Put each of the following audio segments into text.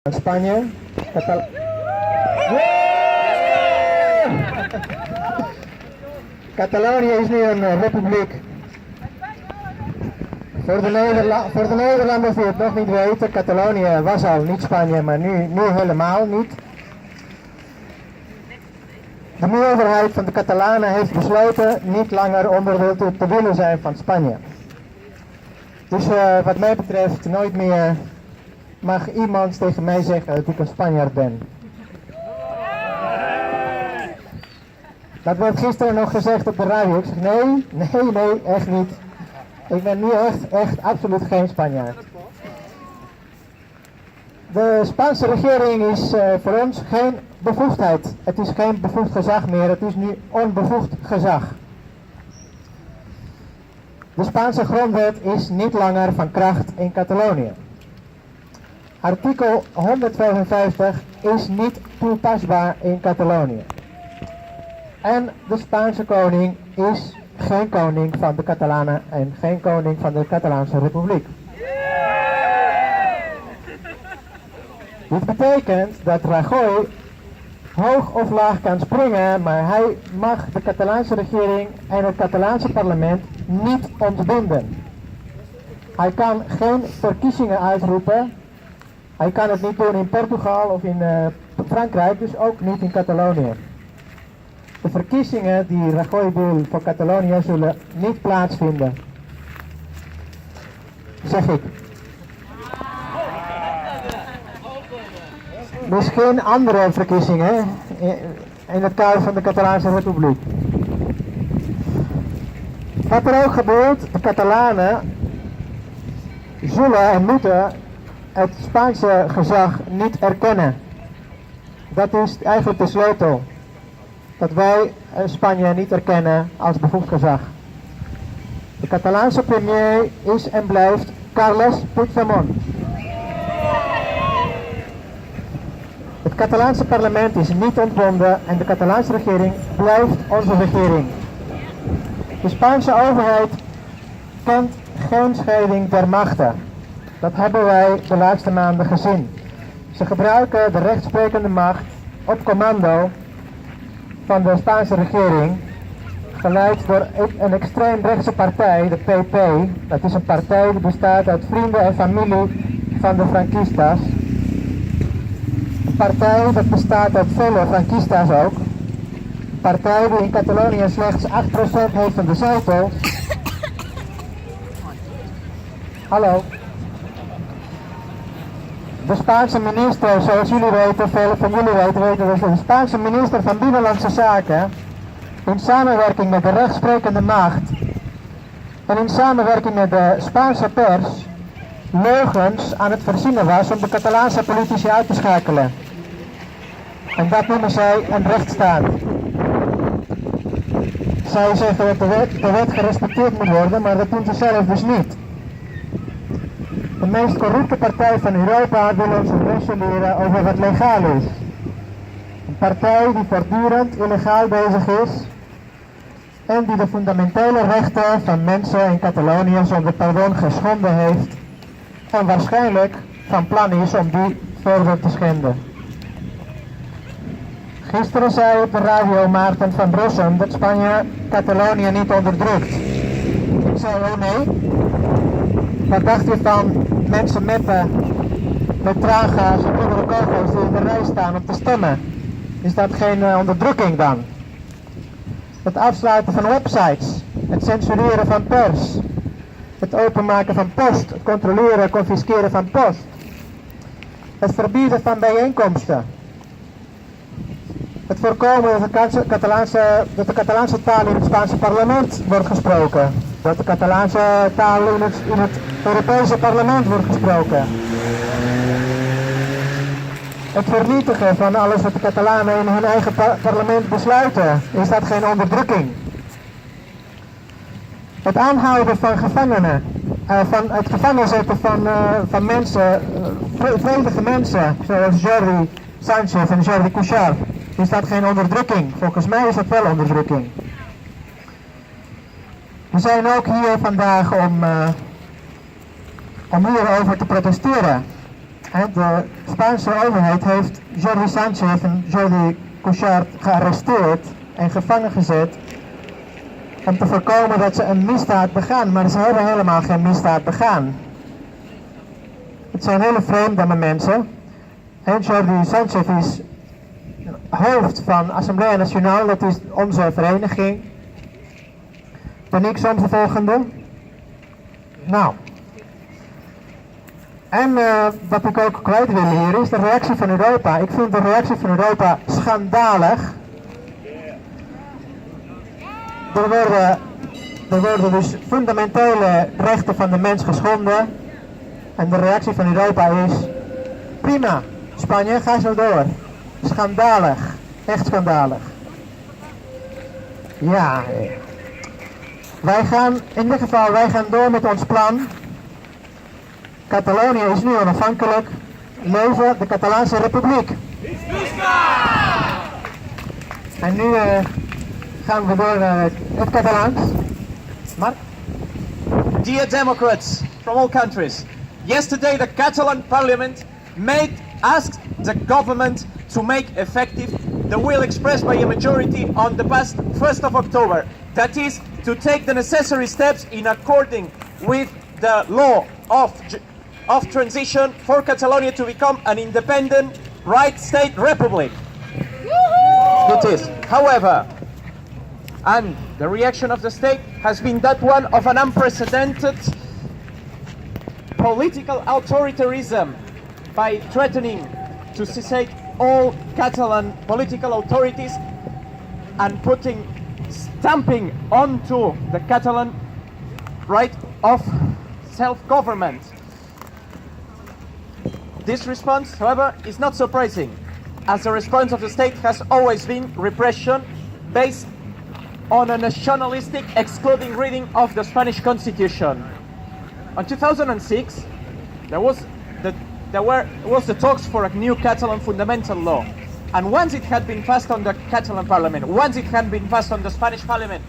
Spanje. Catalonië is nu een republiek. Voor de Nederlanders die het nog niet weten, Catalonië was al niet Spanje, maar nu helemaal niet. De meerderheid van de Catalanen heeft besloten niet langer onderdeel te willen zijn van Spanje. Dus wat mij betreft nooit meer mag iemand tegen mij zeggen dat ik een Spanjaard ben. Dat werd gisteren nog gezegd op de radio. Ik zeg nee, echt niet. Ik ben nu echt absoluut geen Spanjaard. De Spaanse regering is voor ons geen bevoegdheid. Het is geen bevoegd gezag meer, het is nu onbevoegd gezag. De Spaanse grondwet is niet langer van kracht in Catalonië. Artikel 155 is niet toepasbaar in Catalonië. En de Spaanse koning is geen koning van de Catalanen en geen koning van de Catalaanse Republiek. Dit betekent dat Rajoy hoog of laag kan springen, maar hij mag de Catalaanse regering en het Catalaanse parlement niet ontbinden. Hij kan geen verkiezingen uitroepen. Hij kan het niet doen in Portugal of in Frankrijk, dus ook niet in Catalonië. De verkiezingen die Rajoy wil voor Catalonië zullen niet plaatsvinden. Zeg ik. Misschien andere verkiezingen in het kader van de Catalaanse Republiek. Wat er ook gebeurt, de Catalanen zullen en moeten het Spaanse gezag niet erkennen. Dat is eigenlijk de sleutel. Dat wij Spanje niet erkennen als bevoegd gezag. De Catalaanse premier is en blijft Carles Puigdemont. Het Catalaanse parlement is niet ontbonden en de Catalaanse regering blijft onze regering. De Spaanse overheid kent geen scheiding der machten. Dat hebben wij de laatste maanden gezien. Ze gebruiken de rechtsprekende macht op commando van de Spaanse regering, geleid door een extreemrechtse partij, de PP. Dat is een partij die bestaat uit vrienden en familie van de Franquistas. Een partij dat bestaat uit vele Franquistas ook. Een partij die in Catalonië slechts 8% heeft van de zetels. Hallo. De Spaanse minister, zoals jullie weten, velen van jullie weten dat de Spaanse minister van Binnenlandse Zaken in samenwerking met de rechtsprekende macht en in samenwerking met de Spaanse pers leugens aan het verzinnen was om de Catalaanse politici uit te schakelen. En dat noemen zij een rechtsstaat. Zij zeggen dat de wet gerespecteerd moet worden, maar dat doen ze zelf dus niet. De meest corrupte partij van Europa wil ons een lesje leren over wat legaal is. Een partij die voortdurend illegaal bezig is en die de fundamentele rechten van mensen in Catalonië zonder pardon geschonden heeft en waarschijnlijk van plan is om die verder te schenden. Gisteren zei op de radio Maarten van Rossum dat Spanje Catalonië niet onderdrukt. Ik zei, oh nee. Wat dacht je van mensen met traangas en andere kogels die in de rij staan om te stemmen? Is dat geen onderdrukking dan? Het afsluiten van websites, het censureren van pers, het openmaken van post, het controleren en confisceren van post, het verbieden van bijeenkomsten, het voorkomen dat de Catalaanse taal in het Spaanse parlement wordt gesproken. Dat de Catalaanse taal in het Europese parlement wordt gesproken. Het vernietigen van alles wat de Catalanen in hun eigen parlement besluiten, is dat geen onderdrukking? Het aanhouden van gevangenen, het gevangen zetten van mensen, vredige mensen, zoals Jordi Sanchez en Jordi Cuixart, is dat geen onderdrukking? Volgens mij is dat wel onderdrukking. We zijn ook hier vandaag om hierover te protesteren. En de Spaanse overheid heeft Jordi Sanchez en Jordi Cuixart gearresteerd en gevangen gezet om te voorkomen dat ze een misdaad begaan, maar ze hebben helemaal geen misdaad begaan. Het zijn hele vreemde mensen. En Jordi Sanchez is hoofd van Assemblea Nacional, dat is onze vereniging. Ben ik soms de volgende. Nou. En wat ik ook kwijt wil hier is de reactie van Europa. Ik vind de reactie van Europa schandalig. Er worden dus fundamentele rechten van de mens geschonden. En de reactie van Europa is: prima, Spanje, ga zo door. Schandalig, echt schandalig. Ja, wij gaan in ieder geval door met ons plan. Catalonië is nu onafhankelijk. Leven de Catalaanse Republiek. En nu gaan we door naar het Catalaans. Mark? Dear Democrats from all countries, yesterday the Catalan Parliament asked the government to make effective the will expressed by a majority on the past 1st of October. That is, to take the necessary steps in according with the law of transition for Catalonia to become an independent right state republic. It is, however, and the reaction of the state has been that one of an unprecedented political authoritarianism by threatening to cessate all Catalan political authorities and stamping onto the Catalan right of self-government. This response, however, is not surprising, as the response of the state has always been repression based on a nationalistic, excluding reading of the Spanish Constitution. In 2006, there was the talks for a new Catalan fundamental law, and once it had been passed on the Catalan Parliament, once it had been passed on the Spanish Parliament,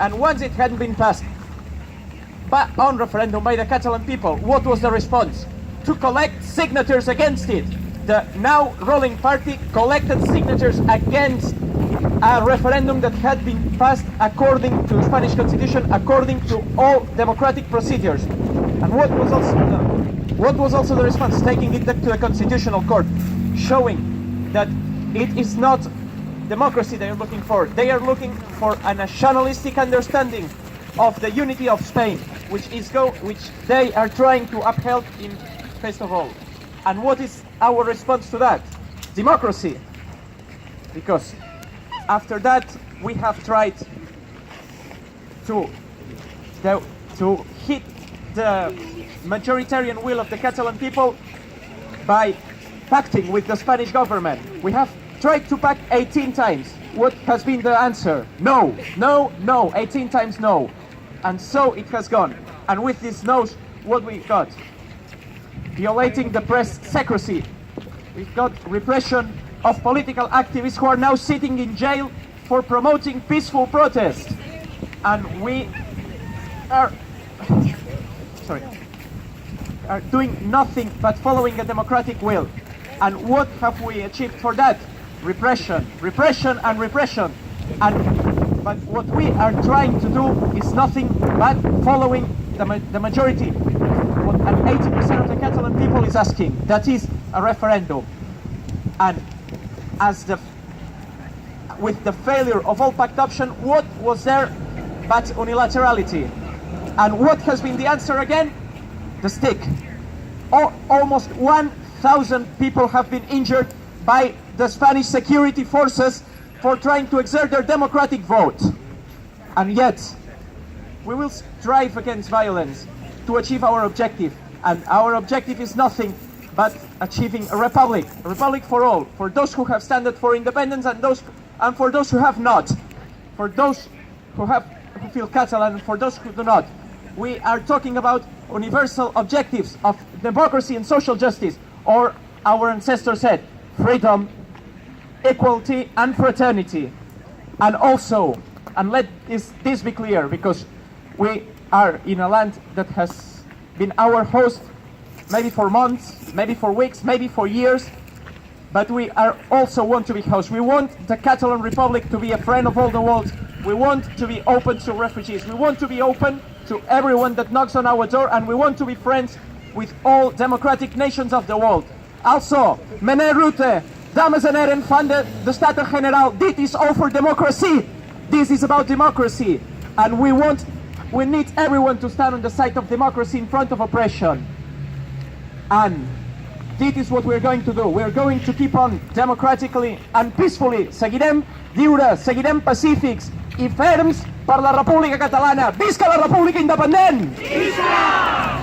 and once it had been passed on referendum by the Catalan people, what was the response? To collect signatures against it. The now ruling party collected signatures against a referendum that had been passed according to the Spanish Constitution, according to all democratic procedures. And what was also the response? Taking it to the Constitutional Court, showing that it is not democracy they are looking for. They are looking for a nationalistic understanding of the unity of Spain, which they are trying to uphold in face of all. And what is our response to that? Democracy. Because after that we have tried to hit the majoritarian will of the Catalan people by pacting with the Spanish government. We have tried to pact 18 times. What has been the answer? No, no, no, 18 times no. And so it has gone. And with these no's, what we got? Violating the press secrecy. We've got repression of political activists who are now sitting in jail for promoting peaceful protest. And we are doing nothing but following a democratic will. And what have we achieved for that? Repression, repression and repression. But what we are trying to do is nothing but following the majority. What an 80% of the Catalan people is asking, that is a referendum. And with the failure of all pact option, what was there but unilaterality? And what has been the answer again? The stick. Almost 1,000 people have been injured by the Spanish security forces for trying to exert their democratic vote. And yet, we will strive against violence to achieve our objective. And our objective is nothing but achieving a republic for all, for those who have stood for independence and for those who have not, for those who feel Catalan and for those who do not. We are talking about universal objectives of democracy and social justice, or our ancestors said, freedom, equality and fraternity. And also, and let this be clear, because we are in a land that has been our host maybe for months, maybe for weeks, maybe for years, but we are also want to be host. We want the Catalan Republic to be a friend of all the world. We want to be open to refugees. We want to be open to everyone that knocks on our door, and we want to be friends with all democratic nations of the world. Also, meneer Rutte, dames en heren van de Staten-Generaal, dit is over democracy. This is about democracy. And we need everyone to stand on the side of democracy in front of oppression. And this is what we're going to do. We're going to keep on democratically and peacefully. Seguirem lliures, seguirem pacífics i ferms per la República Catalana. Visca la República Independent! Visca!